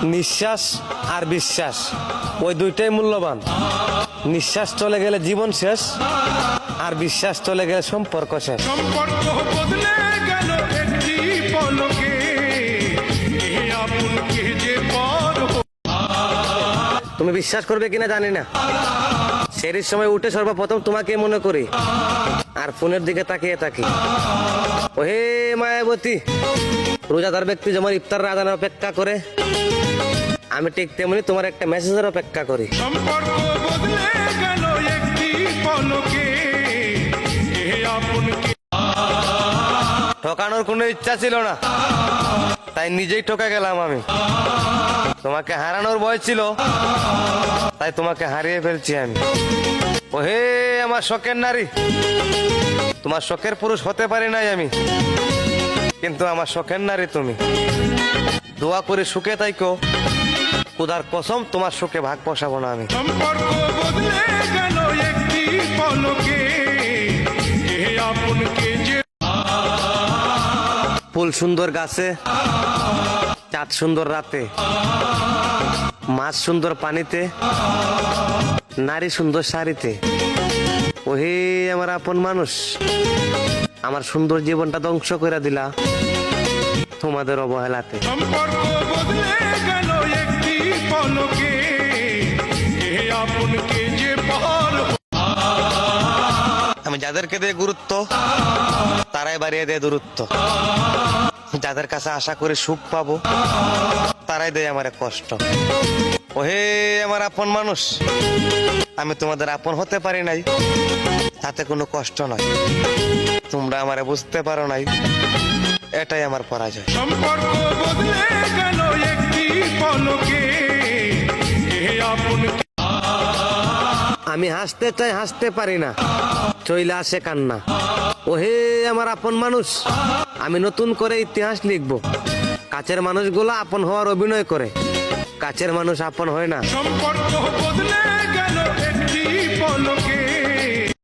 নিঃশ্বাস আর বিশ্বাস ওই দুইটাই মূল্যবান। নিঃশ্বাস চলে গেলে জীবন শেষ, আর বিশ্বাস চলে গেলে সম্পর্ক শেষ। সম্পর্ক বদলে গেল একটি পলকে, এ আপনকে যে পর তুমি বিশ্বাস করবে কিনা জানি না, সেরির সময় উঠে সর্বপ্রথম তোমাকে মনে করি, আর ফোনের দিকে তাকিয়ে থাকি। ওহে মায়াবতী, রোজাদার ব্যক্তি যেমন ইফতার আজানের অপেক্ষা করে, আমি ঠিক তেমনি তোমার একটা মেসেজের অপেক্ষা করি। সম্পর্ক বদলে গেল একটি পলকে, এ আপনকে ঠকানোর কোনো ইচ্ছা ছিল না, তাই নিজেই ঠকে গেলাম আমি। তোমাকে হারানোর ভয় ছিল, তাই তোমাকে হারিয়ে ফেলছি আমি। ওহে আমার শখের নারী, তোমার শখের পুরুষ হতে পারি নাই আমি, কিন্তু আমার শখের নারী তুমি। দোয়া করে সুখে তাইকো, খুদার কসম তোমার সুখে ভাগ বসাবো না আমি। সম্পর্ক বদলে গেল একটি পলকে, এ আপনকে যে ফুল সুন্দর গাছে, চাঁদ সুন্দর রাতে, মাছ সুন্দর পানিতে, নারী সুন্দর শাড়িতে। ওহে আমার আপন মানুষ, আমার সুন্দর জীবনটা ধ্বংস করে দিলা তোমাদের অবহেলাতে। সম্পর্ক বদলে গেল একটি পলকে, এ আপনকে যে পর আমি যাদেরকে দিয়ে গুরুত্ব, তারাই বাড়িয়ে দেয় দূরত্ব। যাদের কাছে আশা করে সুখ পাবো, তারাই দেয় আমার কষ্ট। ওহে আমার আপন মানুষ, আমি তোমাদের আপন হতে পারি নাই, তাতে কোনো কষ্ট নয়। তোমরা আমারে বুঝতে পারো নাই, এটাই আমার পরাজয়। সম্পর্ক বদলে গেল একটি পলকে, এ আপনকে আমি হাসতে চাই হাসতে পারি না, চইলে আসে কান্না। ওহে আমার আপন মানুষ, আমি নতুন করে ইতিহাস লিখবো। কাছের মানুষগুলো আপন হওয়ার অভিনয় করে, কাছের মানুষ আপন হয় না। সম্পর্ক বদলে গেল একটি